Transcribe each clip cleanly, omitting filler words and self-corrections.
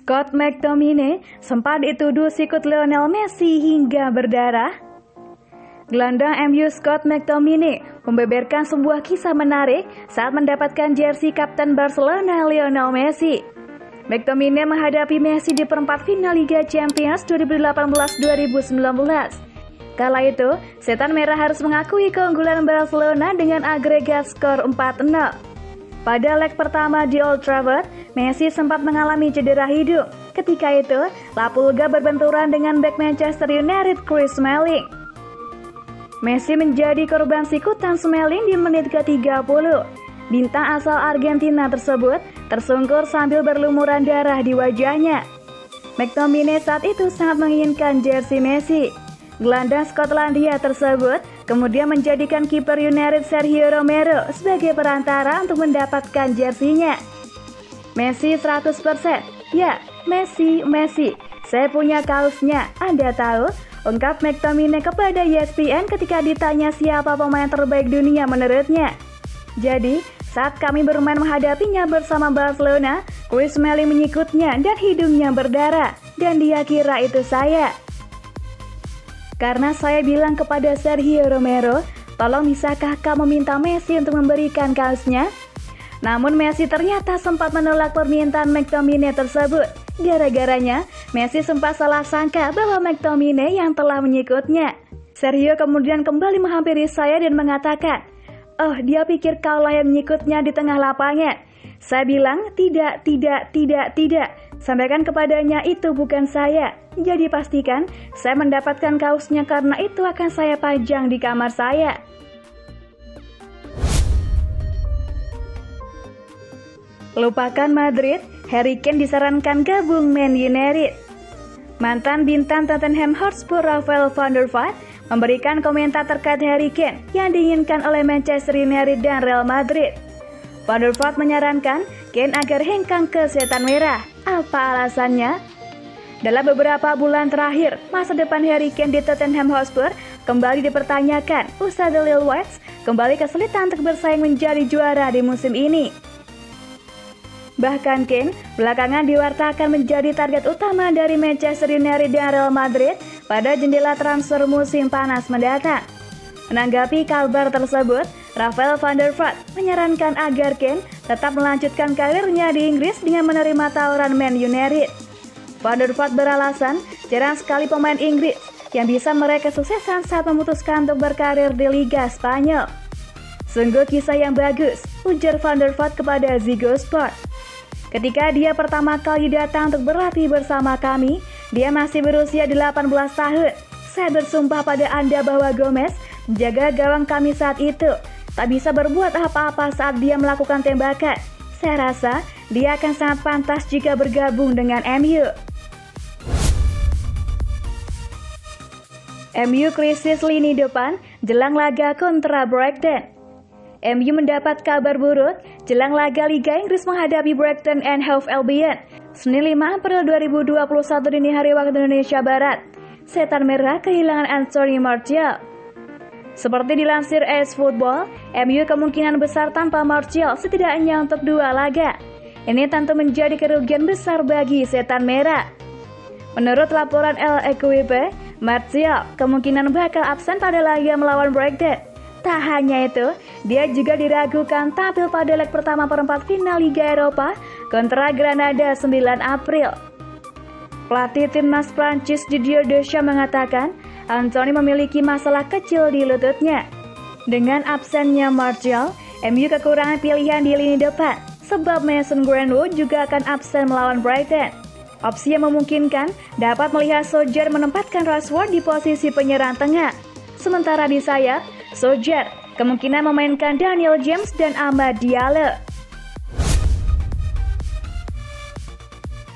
Scott McTominay sempat dituduh sikut Lionel Messi hingga berdarah. Gelandang MU Scott McTominay membeberkan sebuah kisah menarik saat mendapatkan jersey kapten Barcelona Lionel Messi. McTominay menghadapi Messi di perempat final Liga Champions 2018-2019. Kala itu, Setan Merah harus mengakui keunggulan Barcelona dengan agregat skor 4-0. Pada leg pertama di Old Trafford, Messi sempat mengalami cedera hidung. Ketika itu, La Pulga berbenturan dengan bek Manchester United Chris Smalling. Messi menjadi korban sikutan Smalling di menit ke-30. Bintang asal Argentina tersebut tersungkur sambil berlumuran darah di wajahnya. McTominay saat itu sangat menginginkan jersey Messi. Gelandang Skotlandia tersebut kemudian menjadikan kiper United Sergio Romero sebagai perantara untuk mendapatkan jersinya. Messi 100%. Ya, Messi. Saya punya kaosnya, Anda tahu? Ungkap McTominay kepada ESPN ketika ditanya siapa pemain terbaik dunia menurutnya. Jadi, saat kami bermain menghadapinya bersama Barcelona, Chris Smalling menyikutnya dan hidungnya berdarah, dan dia kira itu saya. Karena saya bilang kepada Sergio Romero, tolong bisakah kamu minta Messi untuk memberikan kaosnya? Namun Messi ternyata sempat menolak permintaan McTominay tersebut. Gara-garanya, Messi sempat salah sangka bahwa McTominay yang telah menyikutnya. Sergio kemudian kembali menghampiri saya dan mengatakan, "Oh, dia pikir kaulah yang menyikutnya di tengah lapangan." Saya bilang, tidak. Sampaikan kepadanya itu bukan saya. Jadi pastikan saya mendapatkan kaosnya karena itu akan saya pajang di kamar saya. Lupakan Madrid, Harry Kane disarankan gabung Man United. Mantan bintang Tottenham Hotspur Rafael van der Vaart memberikan komentar terkait Harry Kane yang diinginkan oleh Manchester United dan Real Madrid. Van der Vaart menyarankan Kane agar hengkang ke Setan Merah. Apa alasannya? Dalam beberapa bulan terakhir, masa depan Harry Kane di Tottenham Hotspur kembali dipertanyakan usai The Lil Whites kembali kesulitan untuk bersaing menjadi juara di musim ini. Bahkan Kane belakangan diwartakan menjadi target utama dari Manchester United dan Real Madrid pada jendela transfer musim panas mendatang. Menanggapi kabar tersebut, Rafael van der Vaart menyarankan agar Kane tetap melanjutkan karirnya di Inggris dengan menerima tawaran Man United. Van der Vaart beralasan, jarang sekali pemain Inggris yang bisa meraih kesuksesan saat memutuskan untuk berkarir di Liga Spanyol. Sungguh kisah yang bagus, ujar Van der Vaart kepada Ziggo Sport. Ketika dia pertama kali datang untuk berlatih bersama kami, dia masih berusia 18 tahun. Saya bersumpah pada Anda bahwa Gomez, menjaga gawang kami saat itu, tak bisa berbuat apa-apa saat dia melakukan tembakan. Saya rasa dia akan sangat pantas jika bergabung dengan MU. MU krisis lini depan jelang laga kontra Brighton. MU mendapat kabar buruk jelang laga Liga Inggris menghadapi Brighton and Hove Albion Senin 5 April 2021 dini hari waktu Indonesia Barat. Setan Merah kehilangan Anthony Martial. Seperti dilansir AS Football, MU kemungkinan besar tanpa Martial setidaknya untuk 2 laga. Ini tentu menjadi kerugian besar bagi Setan Merah. Menurut laporan El Equipe, Martial kemungkinan bakal absen pada laga melawan Brighton. Tak hanya itu, dia juga diragukan tampil pada leg pertama perempat final Liga Eropa kontra Granada 9 April. Pelatih timnas Prancis Didier Deschamps mengatakan, Anthony memiliki masalah kecil di lututnya. Dengan absennya Martial, MU kekurangan pilihan di lini depan, sebab Mason Greenwood juga akan absen melawan Brighton. Opsi yang memungkinkan dapat melihat Solskjaer menempatkan Rashford di posisi penyerang tengah. Sementara di sayap, Solskjaer kemungkinan memainkan Daniel James dan Amad Diallo.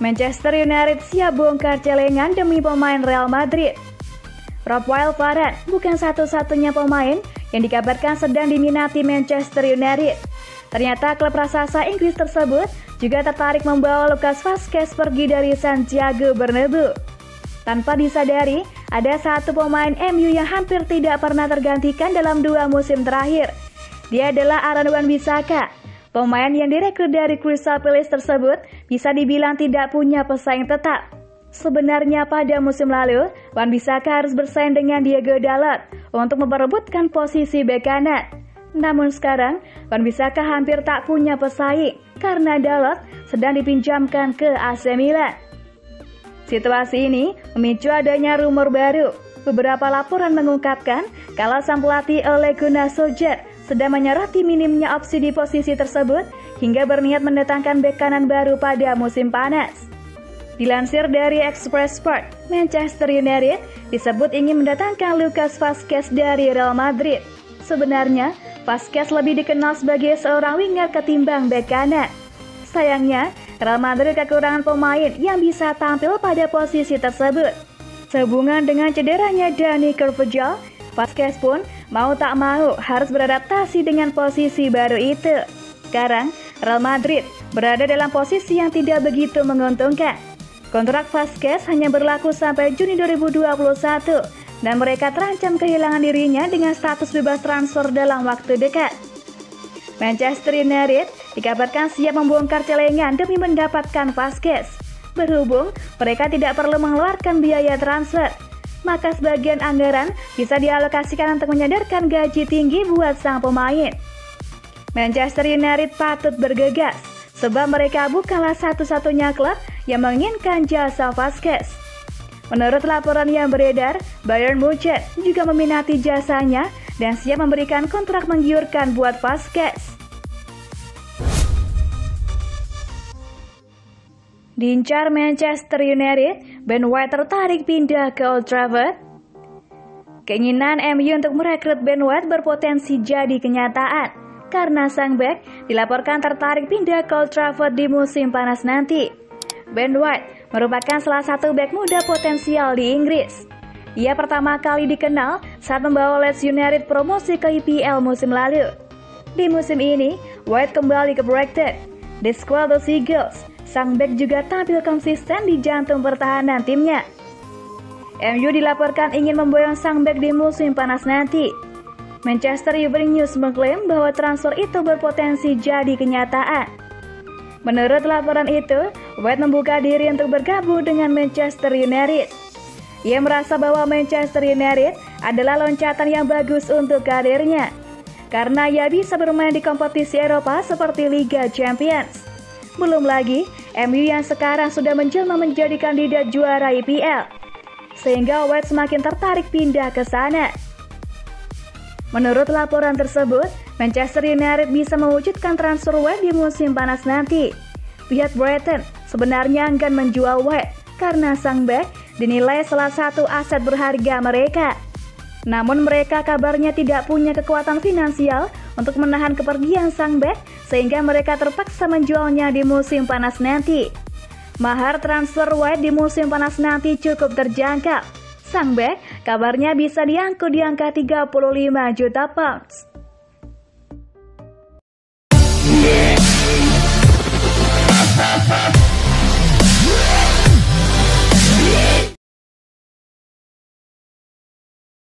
Manchester United siap bongkar celengan demi pemain Real Madrid. Rafael Varane bukan satu-satunya pemain yang dikabarkan sedang diminati Manchester United. Ternyata klub raksasa Inggris tersebut juga tertarik membawa Lucas Vazquez pergi dari Santiago Bernabeu. Tanpa disadari, ada satu pemain MU yang hampir tidak pernah tergantikan dalam 2 musim terakhir. Dia adalah Aaron Wan-Bissaka. Pemain yang direkrut dari Crystal Palace tersebut bisa dibilang tidak punya pesaing tetap. Sebenarnya pada musim lalu, Wan-Bissaka harus bersaing dengan Diego Dalot untuk memperebutkan posisi bek kanan. Namun sekarang, Wan-Bissaka hampir tak punya pesaing karena Dalot sedang dipinjamkan ke AC Milan. Situasi ini memicu adanya rumor baru. Beberapa laporan mengungkapkan kalau sang pelatih Ole Gunnar Solskjaer sedang menyoroti minimnya opsi di posisi tersebut hingga berniat mendatangkan bek kanan baru pada musim panas. Dilansir dari Express Sport, Manchester United disebut ingin mendatangkan Lucas Vazquez dari Real Madrid. Sebenarnya, Vazquez lebih dikenal sebagai seorang winger ketimbang bek kanan. Sayangnya, Real Madrid kekurangan pemain yang bisa tampil pada posisi tersebut. Sehubungan dengan cederanya Dani Carvajal, Vazquez pun mau tak mau harus beradaptasi dengan posisi baru itu. Sekarang, Real Madrid berada dalam posisi yang tidak begitu menguntungkan. Kontrak Vazquez hanya berlaku sampai Juni 2021 dan mereka terancam kehilangan dirinya dengan status bebas transfer dalam waktu dekat. Manchester United dikabarkan siap membongkar celengan demi mendapatkan Vazquez. Berhubung mereka tidak perlu mengeluarkan biaya transfer, maka sebagian anggaran bisa dialokasikan untuk menyadarkan gaji tinggi buat sang pemain. Manchester United patut bergegas, sebab mereka bukanlah satu-satunya klub yang menginginkan jasa Vazquez. Menurut laporan yang beredar, Bayern Munchen juga meminati jasanya dan siap memberikan kontrak menggiurkan buat Vazquez. Diincar Manchester United, Ben White tertarik pindah ke Old Trafford. Keinginan MU untuk merekrut Ben White berpotensi jadi kenyataan karena sang bek dilaporkan tertarik pindah ke Old Trafford di musim panas nanti. Ben White merupakan salah satu bek muda potensial di Inggris. Ia pertama kali dikenal saat membawa Leeds United promosi ke IPL musim lalu. Di musim ini, White kembali ke Brighton. Di skuad The Seagulls, sang bek juga tampil konsisten di jantung pertahanan timnya. MU dilaporkan ingin memboyong sang bek di musim panas nanti. Manchester Evening News mengklaim bahwa transfer itu berpotensi jadi kenyataan. Menurut laporan itu, White membuka diri untuk bergabung dengan Manchester United. Ia merasa bahwa Manchester United adalah loncatan yang bagus untuk karirnya, karena ia bisa bermain di kompetisi Eropa seperti Liga Champions. Belum lagi, MU yang sekarang sudah menjelma menjadi kandidat juara IPL, sehingga White semakin tertarik pindah ke sana. Menurut laporan tersebut, Manchester United bisa mewujudkan transfer White di musim panas nanti. Pihak Brighton sebenarnya enggan menjual White karena sang bek dinilai salah satu aset berharga mereka. Namun mereka kabarnya tidak punya kekuatan finansial untuk menahan kepergian sang bek sehingga mereka terpaksa menjualnya di musim panas nanti. Mahar transfer White di musim panas nanti cukup terjangkau. Sang bek kabarnya bisa diangkut di angka 35 juta pounds.